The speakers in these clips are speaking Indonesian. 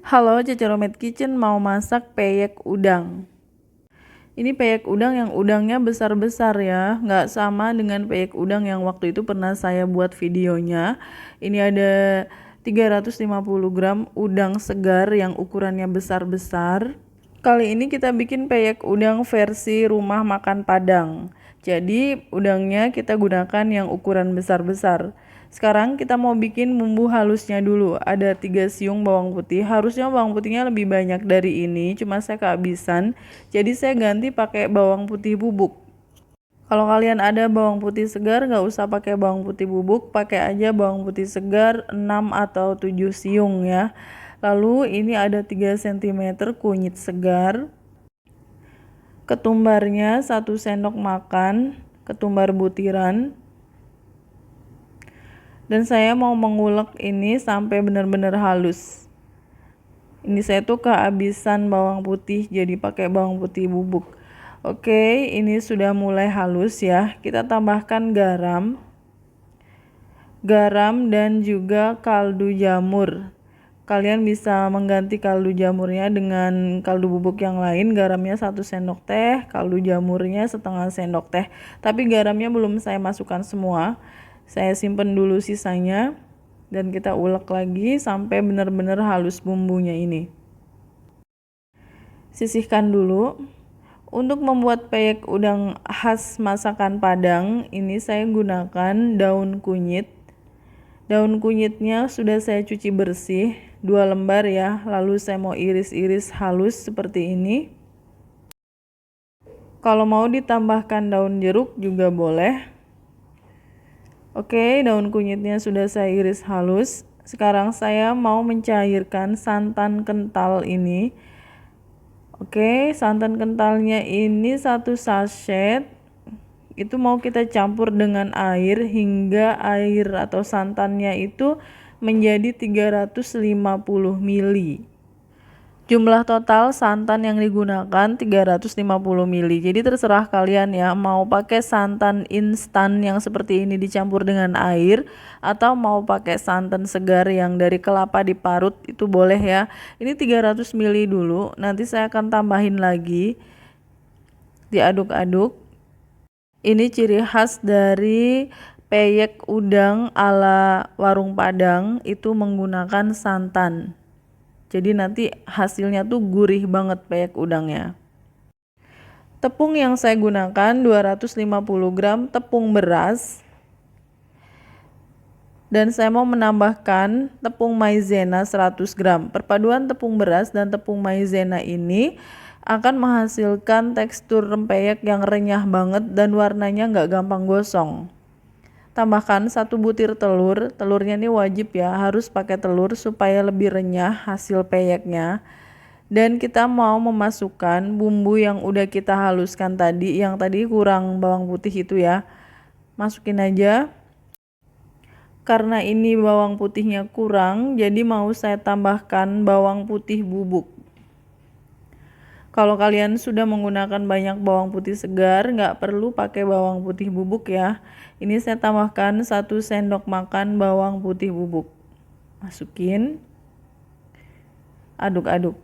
Halo, Cece Romet Kitchen mau masak peyek udang. Ini peyek udang yang udangnya besar-besar ya, nggak sama dengan peyek udang yang waktu itu pernah saya buat videonya. Ini ada 350 gram udang segar yang ukurannya besar-besar. Kali ini kita bikin peyek udang versi rumah makan Padang. Jadi udangnya kita gunakan yang ukuran besar-besar. Sekarang kita mau bikin bumbu halusnya dulu. Ada 3 siung bawang putih. Harusnya bawang putihnya lebih banyak dari ini, cuma saya kehabisan. Jadi saya ganti pakai bawang putih bubuk. Kalau kalian ada bawang putih segar, nggak usah pakai bawang putih bubuk, pakai aja bawang putih segar 6 atau 7 siung ya. Lalu ini ada 3 cm kunyit segar. Ketumbarnya 1 sendok makan, ketumbar butiran. Dan saya mau mengulek ini sampai benar-benar halus. Ini saya tuh kehabisan bawang putih, jadi pakai bawang putih bubuk. Oke, ini sudah mulai halus ya. Kita tambahkan garam dan juga kaldu jamur. Kalian bisa mengganti kaldu jamurnya dengan kaldu bubuk yang lain. Garamnya 1 sendok teh, kaldu jamurnya setengah sendok teh. Tapi garamnya belum saya masukkan semua. Saya simpen dulu sisanya dan kita ulek lagi sampai benar-benar halus bumbunya ini. Sisihkan dulu. Untuk membuat peyek udang khas masakan Padang, ini saya gunakan daun kunyit. Daun kunyitnya sudah saya cuci bersih, 2 lembar ya. Lalu saya mau iris-iris halus seperti ini. Kalau mau ditambahkan daun jeruk juga boleh. Oke, daun kunyitnya sudah saya iris halus. Sekarang saya mau mencairkan santan kental ini. Oke, santan kentalnya ini 1 sachet. Itu mau kita campur dengan air hingga air atau santannya itu menjadi 350 ml. Jumlah total santan yang digunakan 350 ml. Jadi terserah kalian ya, mau pakai santan instan yang seperti ini dicampur dengan air atau mau pakai santan segar yang dari kelapa diparut, itu boleh ya. Ini 300 ml dulu, nanti saya akan tambahin lagi. Diaduk-aduk. Ini ciri khas dari peyek udang ala warung Padang, itu menggunakan santan. Jadi nanti hasilnya tuh gurih banget peyek udangnya. Tepung yang saya gunakan 250 gram tepung beras. Dan saya mau menambahkan tepung maizena 100 gram. Perpaduan tepung beras dan tepung maizena ini akan menghasilkan tekstur rempeyek yang renyah banget dan warnanya nggak gampang gosong. Tambahkan 1 butir telur. Telurnya ini wajib ya, harus pakai telur supaya lebih renyah hasil peyeknya. Dan kita mau memasukkan bumbu yang udah kita haluskan tadi, yang tadi kurang bawang putih itu ya. Masukin aja. Karena ini bawang putihnya kurang, jadi mau saya tambahkan bawang putih bubuk. Kalau kalian sudah menggunakan banyak bawang putih segar, nggak perlu pakai bawang putih bubuk ya. Ini saya tambahkan 1 sendok makan bawang putih bubuk. Masukin. Aduk-aduk.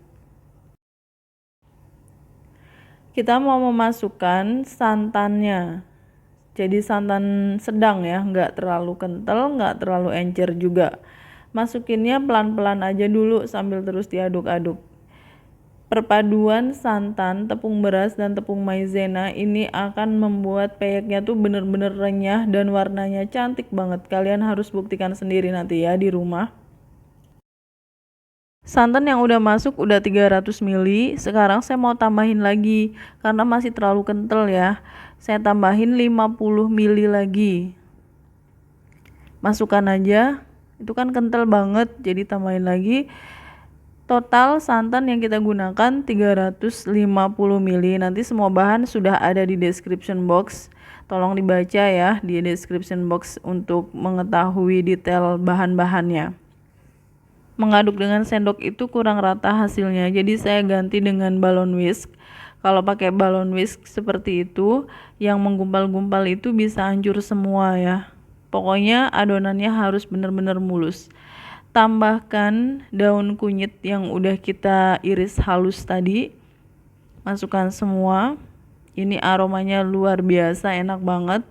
Kita mau memasukkan santannya. Jadi santan sedang ya, nggak terlalu kental, nggak terlalu encer juga. Masukinnya pelan-pelan aja dulu sambil terus diaduk-aduk. Perpaduan santan, tepung beras, dan tepung maizena ini akan membuat peyeknya tuh bener-bener renyah dan warnanya cantik banget. Kalian harus buktikan sendiri nanti ya di rumah. Santan yang udah masuk udah 300 ml. Sekarang saya mau tambahin lagi karena masih terlalu kental ya. Saya tambahin 50 ml lagi. Masukkan aja. Itu kan kental banget, jadi tambahin lagi. Total santan yang kita gunakan 350 ml. Nanti semua bahan sudah ada di description box. Tolong dibaca ya di description box untuk mengetahui detail bahan-bahannya. Mengaduk dengan sendok itu kurang rata hasilnya, jadi saya ganti dengan balon whisk. Kalau pakai balon whisk seperti itu, yang menggumpal-gumpal itu bisa hancur semua ya. Pokoknya adonannya harus benar-benar mulus. Tambahkan daun kunyit yang udah kita iris halus tadi, masukkan semua. Ini aromanya luar biasa, enak banget.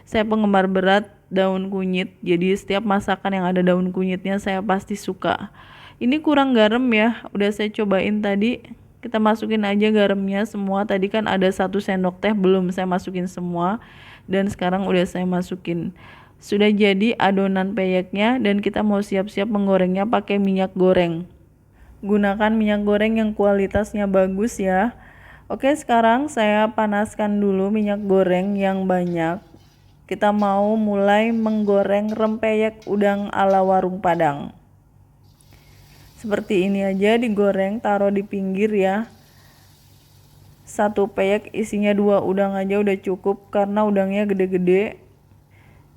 Saya penggemar berat daun kunyit, jadi setiap masakan yang ada daun kunyitnya saya pasti suka. Ini kurang garam ya, udah saya cobain tadi. Kita masukin aja garamnya semua. Tadi kan ada 1 sendok teh, belum saya masukin semua, dan sekarang udah saya masukin. Sudah jadi adonan peyeknya, dan kita mau siap-siap menggorengnya pakai minyak goreng. Gunakan minyak goreng yang kualitasnya bagus ya. Oke, sekarang saya panaskan dulu minyak goreng yang banyak. Kita mau mulai menggoreng rempeyek udang ala warung Padang. Seperti ini aja digoreng, taruh di pinggir ya. 1 peyek isinya 2 udang aja udah cukup karena udangnya gede-gede.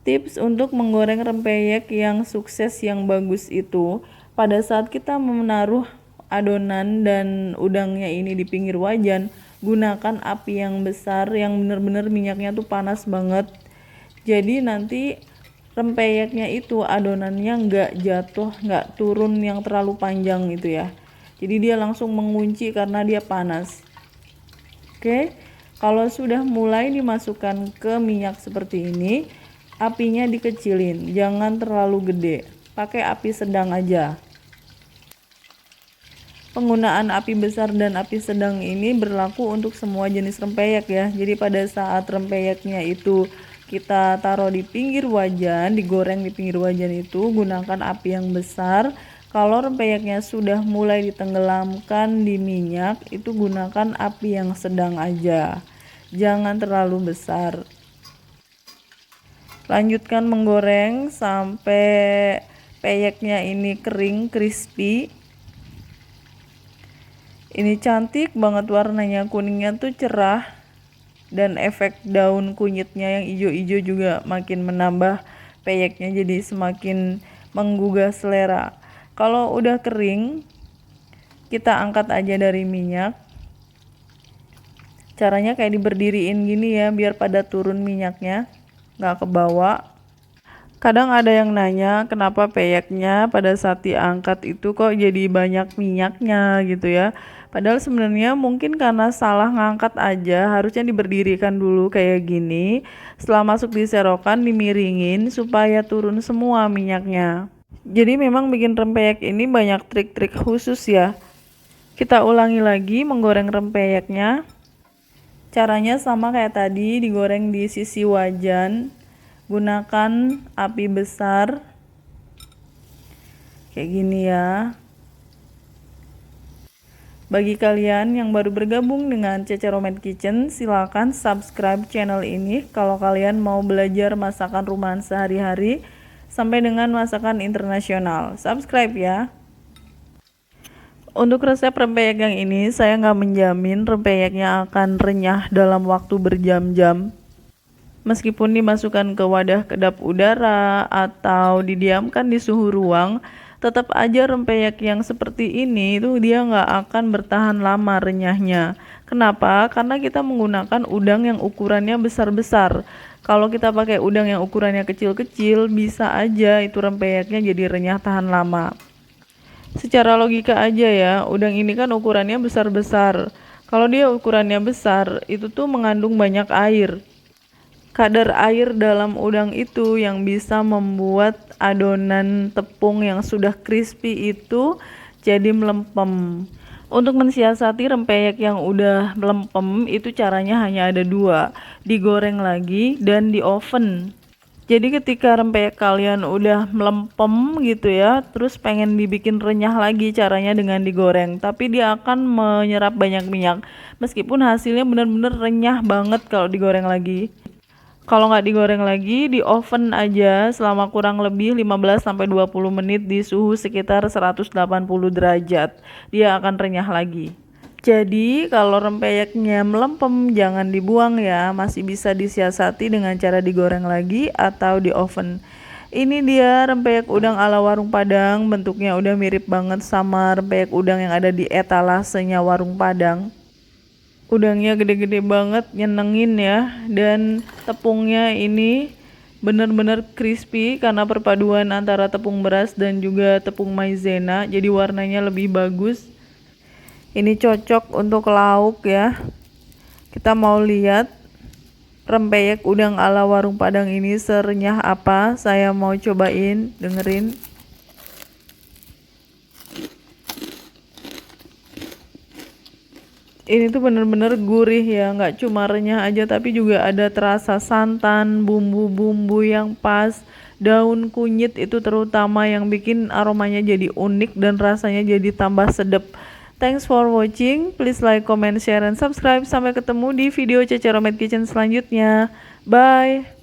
Tips untuk menggoreng rempeyek yang sukses, yang bagus itu, pada saat kita menaruh adonan dan udangnya ini di pinggir wajan, gunakan api yang besar, yang benar-benar minyaknya tuh panas banget. Jadi nanti rempeyeknya itu adonannya nggak jatuh, nggak turun yang terlalu panjang gitu ya. Jadi dia langsung mengunci karena dia panas. Oke, kalau sudah mulai dimasukkan ke minyak seperti ini, apinya dikecilin, jangan terlalu gede, pakai api sedang aja. Penggunaan api besar dan api sedang ini berlaku untuk semua jenis rempeyek ya. Jadi pada saat rempeyeknya itu kita taruh di pinggir wajan, digoreng di pinggir wajan itu, gunakan api yang besar. Kalau rempeyeknya sudah mulai ditenggelamkan di minyak, itu gunakan api yang sedang aja, jangan terlalu besar. Lanjutkan menggoreng sampai peyeknya ini kering, crispy. Ini cantik banget warnanya, kuningnya tuh cerah, dan efek daun kunyitnya yang hijau-hijau juga makin menambah peyeknya jadi semakin menggugah selera. Kalau udah kering, kita angkat aja dari minyak. Caranya kayak diberdiriin gini ya, biar pada turun minyaknya, nggak ke bawah. Kadang ada yang nanya kenapa peyeknya pada saat diangkat itu kok jadi banyak minyaknya gitu ya. Padahal sebenarnya mungkin karena salah ngangkat aja, harusnya diberdirikan dulu kayak gini. Setelah masuk di serokan dimiringin supaya turun semua minyaknya. Jadi memang bikin rempeyek ini banyak trik-trik khusus ya. Kita ulangi lagi menggoreng rempeyeknya. Caranya sama kayak tadi, digoreng di sisi wajan. Gunakan api besar kayak gini ya. Bagi kalian yang baru bergabung dengan Cece Romet Kitchen, silakan subscribe channel ini kalau kalian mau belajar masakan rumahan sehari-hari sampai dengan masakan internasional. Subscribe ya. Untuk resep rempeyek yang ini saya nggak menjamin rempeyeknya akan renyah dalam waktu berjam-jam. Meskipun dimasukkan ke wadah kedap udara atau didiamkan di suhu ruang, tetap aja rempeyek yang seperti ini itu dia nggak akan bertahan lama renyahnya. Kenapa? Karena kita menggunakan udang yang ukurannya besar-besar. Kalau kita pakai udang yang ukurannya kecil-kecil, bisa aja itu rempeyeknya jadi renyah tahan lama. Secara logika aja ya, udang ini kan ukurannya besar-besar. Kalau dia ukurannya besar, itu tuh mengandung banyak air. Kadar air dalam udang itu yang bisa membuat adonan tepung yang sudah crispy itu jadi melempem. Untuk mensiasati rempeyek yang udah melempem itu caranya hanya ada 2, digoreng lagi dan di oven. Jadi ketika rempeyek kalian udah melempem gitu ya, terus pengen dibikin renyah lagi, caranya dengan digoreng, tapi dia akan menyerap banyak minyak. Meskipun hasilnya benar-benar renyah banget kalau digoreng lagi. Kalau nggak digoreng lagi, di oven aja selama kurang lebih 15-20 menit di suhu sekitar 180 derajat. Dia akan renyah lagi. Jadi kalau rempeyeknya melempem jangan dibuang ya, masih bisa disiasati dengan cara digoreng lagi atau di oven. Ini dia rempeyek udang ala warung Padang, bentuknya udah mirip banget sama rempeyek udang yang ada di etalasenya warung Padang. Udangnya gede-gede banget, nyenengin ya, dan tepungnya ini bener-bener crispy karena perpaduan antara tepung beras dan juga tepung maizena, jadi warnanya lebih bagus. Ini cocok untuk lauk ya. Kita mau lihat rempeyek udang ala warung Padang ini serenyah apa. Saya mau cobain, dengerin. Ini tuh bener-bener gurih ya, nggak cuma renyah aja tapi juga ada terasa santan, bumbu-bumbu yang pas, daun kunyit itu terutama yang bikin aromanya jadi unik dan rasanya jadi tambah sedap. Thanks for watching, please like, comment, share, and subscribe. Sampai ketemu di video Cece Romet Kitchen selanjutnya. Bye.